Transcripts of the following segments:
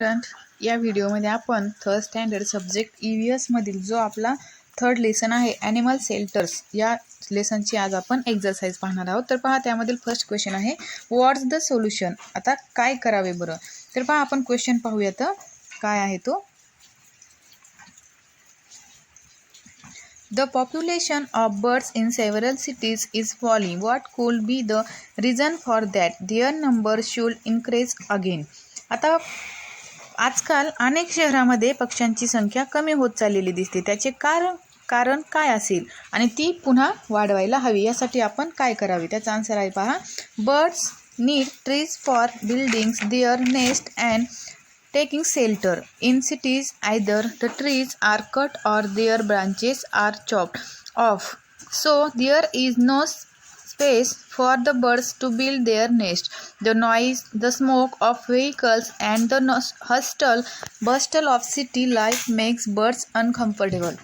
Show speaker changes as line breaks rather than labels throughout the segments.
या व्हिडिओमध्ये आपण थर्ड स्टँडर्ड सब्जेक्ट EVS मधील जो आपला थर्ड लेसन आहे ॲनिमल शेल्टर्स या लेसनची आज आपण एक्सरसाइज पाहणार आहोत। तर पहा त्यामधील फर्स्ट क्वेश्चन आहे व्हॉट्स द सोल्युशन। आता काय करावे बरं। तर पहा आपण क्वेश्चन पाहूयात काय आहे तो। The population of birds in several cities is falling. What could be the reason for that? Their number should increase again. आता आजकाल अनेक शहरांमध्ये पक्ष्यांची संख्या कमी होत चाललेली दिसते। त्याचे कारण काय असेल आणि ती पुन्हा वाढवायला हवी, यासाठी आपण काय करावे। त्याचा आन्सर आहे पहा। Birds need trees for buildings their nest and taking shelter. In cities, either the trees are cut or their branches are chopped off, so there is no space for the birds to build their nest. The noise, the smoke of vehicles and the bustle of city life makes birds uncomfortable.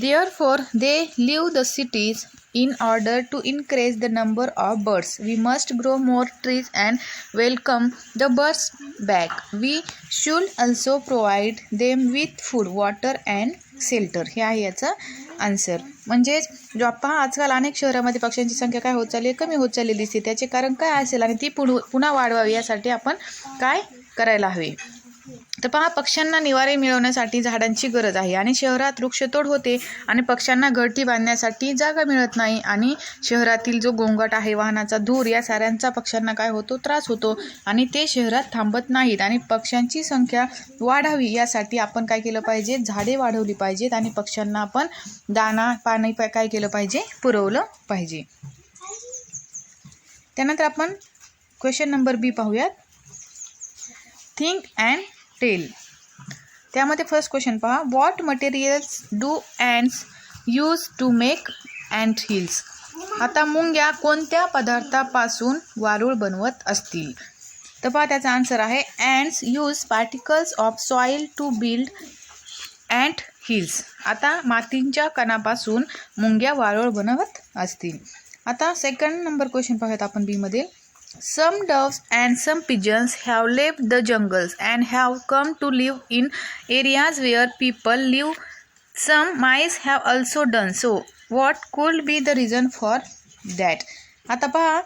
Therefore, they leave the cities. In order to increase the number of birds, we must grow more trees and welcome the birds back. We should also provide them with food, water and shelter. हे आहे याचा answer. म्हणजे जो आपण आजकाल अनेक शहरांमध्ये पक्ष्यांची संख्या काय होत चालली, कमी होत चाललेली दिसते। त्याचे कारण काय असेल आणि ती पुन्हा वाढवावी यासाठी आपण काय करायला हवे। तर पहा, पक्ष्यांना निवारे मिळवण्यासाठी झाडांची गरज आहे आणि शहरात वृक्षतोड होते आणि पक्ष्यांना घरटी बांधण्यासाठी जागा मिळत नाही आणि शहरातील जो गोंगाट आहे, वाहनाचा धूर, या साऱ्यांचा पक्ष्यांना काय होतो, त्रास होतो आणि ते शहरात थांबत नाहीत। आणि पक्ष्यांची संख्या वाढावी यासाठी आपण काय केलं पाहिजे, झाडे वाढवली पाहिजेत आणि पक्ष्यांना आपण दाणा पाणी काय केलं पाहिजे, पुरवलं पाहिजे। त्यानंतर आपण क्वेश्चन नंबर बी पाहूयात। Think and tell. त्यामध्ये फर्स्ट क्वेश्चन पहा। What materials do ants use to make ant hills. आता मुंग्या कोणत्या पदार्थापासून वारूळ बनवत असतील। तर पहा त्याचा आन्सर आहे ants use particles of soil to build ant hills. आता मातीच्या कणापासून मुंग्या वारूळ बनवत असतील। आता सेकंड नंबर क्वेश्चन पाहूयात आपण बी मध्ये। Some doves and some pigeons have left the jungles and have come to live in areas where people live. Some mice have also done so. What could be the reason for that? आता पहा,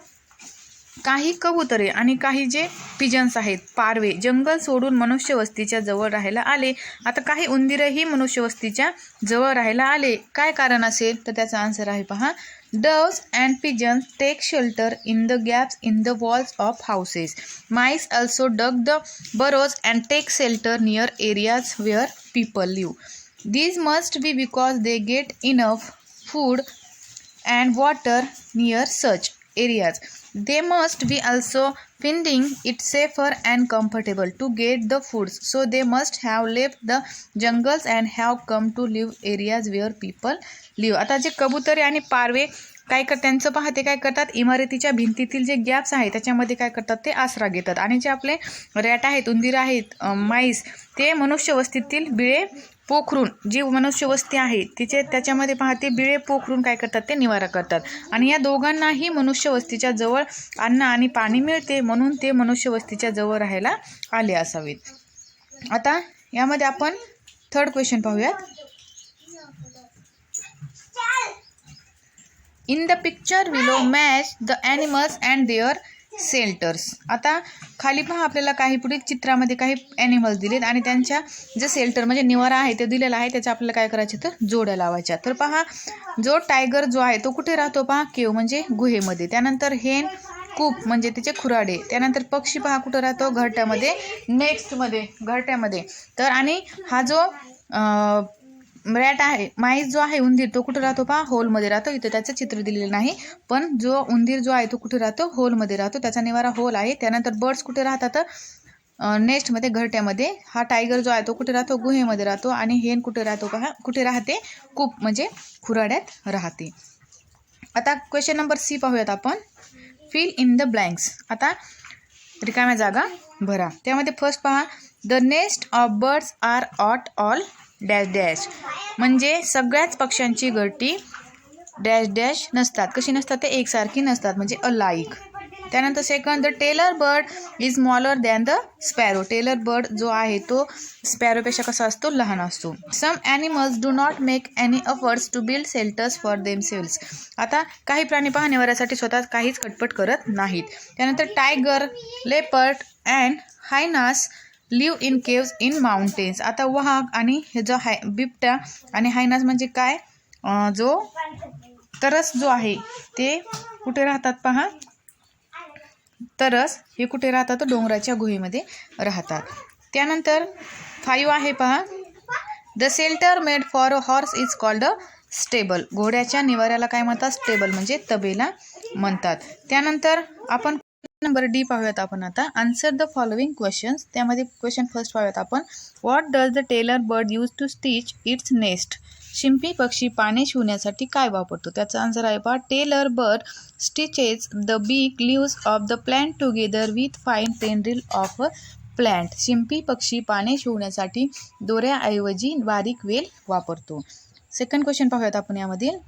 काही कबुतरे आणि काही जे pigeons आहेत, पारवे, जंगल सोडून मनुष्य वस्तीच्या जवळ राहायला आले। आता काही उंदीरही मनुष्य वस्तीच्या जवळ राहायला आले। काय कारण असेल, तर त्याचा आन्सर आहे पहा। Doves and pigeons take shelter in the gaps in the walls of houses. Mice also dug the burrows and take shelter near areas where people live. These must be because they get enough food and water near such areas. They must be also finding it safer and comfortable to get the food. So they must have left the jungles and have come to live areas where people live. आता जे कबुतरे आणि पारवे काय करतात, त्यांचं पहा ते काय करतात, इमारतीच्या भिंतीतील जे गॅप्स आहेत त्याच्यामध्ये काय करतात, ते आसरा घेतात। आणि जे आपले रॅट आहेत, उंदीर आहेत, माईस, ते मनुष्य वस्तीतील बिळे पोखरून, जी मनुष्य वस्ती आहे त्याच्यामध्ये पहा ते बिळे पोखरून काय करतात, ते निवारा करतात। आणि या दोघांनाही मनुष्य वस्तीच्या जवळ अन्न आणि पाणी मिळते, म्हणून ते मनुष्य वस्तीच्या जवळ राहायला आले असावेत। आता यामध्ये आपण थर्ड क्वेश्चन पाहूयात। In the picture below match the animals and their shelters. आता खाली पहा आपल्याला काही पुढे चित्रामध्ये काही ॲनिमल्स दिलेत आणि त्यांच्या जे शेल्टर म्हणजे निवारा आहे ते दिलेला आहे, त्याच्या आपल्याला काय करायचं, तर जोड्या लावायच्या। तर पहा, जो टायगर जो आहे तो कुठे राहतो, पहा केव म्हणजे गुहेमध्ये। त्यानंतर हेन कूप म्हणजे तिचे खुराडे। त्यानंतर पक्षी पहा कुठं राहतो, घरट्यामध्ये, नेक्स्टमध्ये घरट्यामध्ये। तर आणि हा जो रॅट आहे, माईस जो आहे, उंदीर, तो कुठे राहतो, पहा होलमध्ये राहतो। इथं त्याचं चित्र दिलेलं नाही, पण जो उंदीर जो आहे तो कुठे राहतो, होलमध्ये राहतो, त्याचा निवारा होल आहे। त्यानंतर बर्ड्स कुठे राहतात, नेस्टमध्ये, घरट्यामध्ये। हा टायगर जो आहे तो कुठे राहतो, गुहेमध्ये राहतो। आणि हेन कुठे राहतो, पहा कुठे राहते, कूप म्हणजे खुराड्यात राहते। आता क्वेश्चन नंबर सी पाहूयात आपण। Fill in the blanks. आता रिकाम्या जागा भरा। त्यामध्ये फर्स्ट पहा, the nest of birds are not all dash dash. म्हणजे सगळ्याच पक्ष्यांची घरटी डॅश डॅश नसतात। कशी नसतात, ते एकसारखी नसतात, म्हणजे अलाईक। त्यानंतर second, the tailor bird is smaller than the sparrow. Tailor bird जो आहे तो स्पॅरोपेक्षा कसा असतो, लहान असतो. Some animals do not make any efforts to build shelters for themselves. आता काही प्राणी पहा निवाऱ्यासाठी स्वतः काहीच खटपट करत नाहीत. त्यानंतर tiger, leopard and hyenas live in caves in mountains. आता वाघ आणि हे जो बिबट्या आणि हायनास म्हणजे काय, जो तरस जो आहे ते कुठे राहतात पहा, तरस हे कुठे राहतात, डोंगराच्या गुहेमध्ये राहतात. त्यानंतर 5 आहे पहा, the shelter made for a horse is called a stable. घोड्याच्या निवाऱ्याला काय म्हणतात, स्टेबल म्हणजे तबेला म्हणतात. त्यानंतर आपण नंबर डी पाहूयात आपण आता. Answer the following questions. त्यामध्ये क्वेश्चन फर्स्ट पाहूयात आपण. What does the tailor bird use to stitch its nest. शिंपी पक्षी पाने शिवण्यासाठी काय वापरतो. त्याचा आन्सर आहे पहा, tailor bird stitches the beak leaves of the plant together with fine tendril of a plant. शिंपी पक्षी पाने शिवण्यासाठी दोऱ्याऐवजी बारीक वेल वापरतो. सेकंड क्वेश्चन पाहूयात आपण यामधील.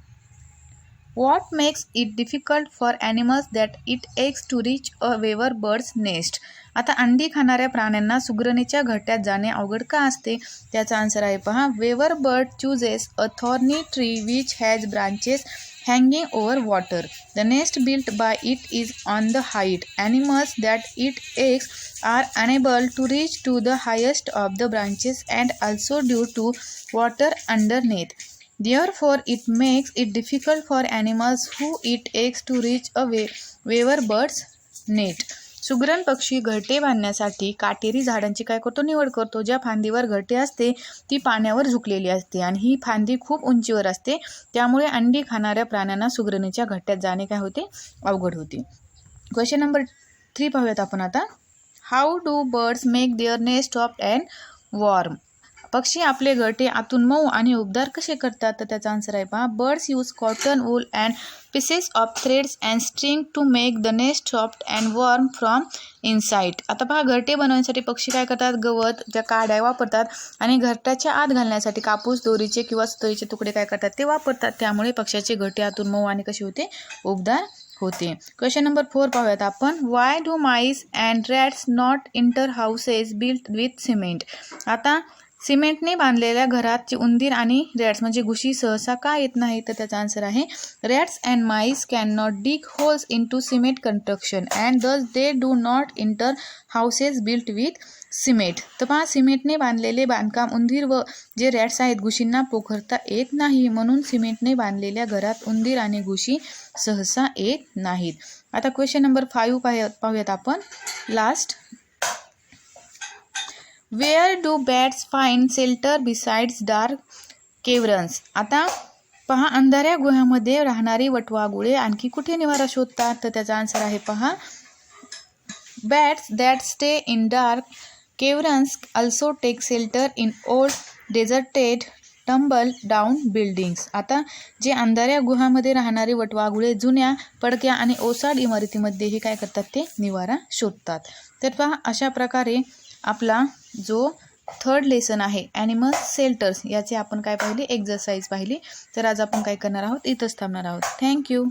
What makes it difficult for animals that eat eggs to reach a weaver bird's nest. आता अंडी खाणाऱ्या प्राण्यांना सुगरणीच्या घरट्यात जाणे अवघड का असते. त्याचा आन्सर आहे पहा, वेवर bird chooses a thorny tree which has branches hanging over water. The nest built by it is on the height. Animals that eat eggs are unable to reach to the highest of the branches and also due to water underneath. Therefore, it makes it difficult for animals who eat eggs to reach a weaver bird's nest. सुगरण पक्षी घरटे बांधण्यासाठी काटेरी झाडांची काय करतो, निवड करतो. ज्या फांदीवर घरटे असते ती पाण्यावर झुकलेली असते आणि ही फांदी खूप उंचीवर असते, त्यामुळे अंडी खाणाऱ्या प्राण्यांना सुगरणीच्या घरट्यात जाणे काय होते, अवघड होते. क्वेश्चन नंबर 3 पाहूयात आपण आता. How do birds make their nest soft and warm. पक्षी आपले घरटे आतून मऊ आणि उबदार कसे करतात. तर त्याचा आन्सर आहे पहा, birds use cotton wool and pieces of threads and string to make the nest soft and warm from inside. आता पहा, घरटे बनवण्यासाठी पक्षी काय करतात, गवत त्या काड्या वापरतात आणि घरट्याच्या आत घालण्यासाठी कापूस, दोरीचे किंवा सुतळीचे तुकडे काय करतात, ते वापरतात. त्यामुळे पक्षाचे घरटे आतून मऊ आणि कसे होते, उबदार होते. क्वेश्चन नंबर 4 पाहूयात आपण. Why do MICE and rats not enter houses built with cement. आता सिमेंटने बांधलेल्या घराची उंदीर आणि रॅट्स म्हणजे घुशी सहसा का येत नाही. तर त्याचा आन्सर आहे, rats and mice can not dig holes into cement construction and thus they do not enter houses built with cement. तर पहा, सिमेंटने बांधलेले बांधकाम उंदीर व जे रॅट्स आहेत घुशींना पोखरता येत नाही, म्हणून सिमेंटने बांधलेल्या घरात उंदीर आणि घुशी सहसा येत नाहीत. आता क्वेश्चन नंबर 5 पाहूयात आपण, last. Where do bats find shelter besides dark caverns. आता पहा, अंधाऱ्या गुहामध्ये राहणारी वटवाघुळे आणखी कुठे निवारा शोधतात. तर त्याचा आन्सर आहे पहा, bats that stay in dark caverns also take shelter in old deserted tumble down buildings. आता जे अंधाऱ्या गुहामध्ये राहणारे वटवाघुळे जुन्या पडक्या आणि ओसाड इमारतीमध्ये हे काय करतात, ते निवारा शोधतात. तर पहा, अशा प्रकारे आपला जो थर्ड लेसन आहे ॲनिमल्स शेल्टर्स, याचे आपण काय पाहिले, एक्झरसाइज पाहिली. तर आज आपण काय करणार आहोत, इथंच थांबणार आहोत. थँक्यू.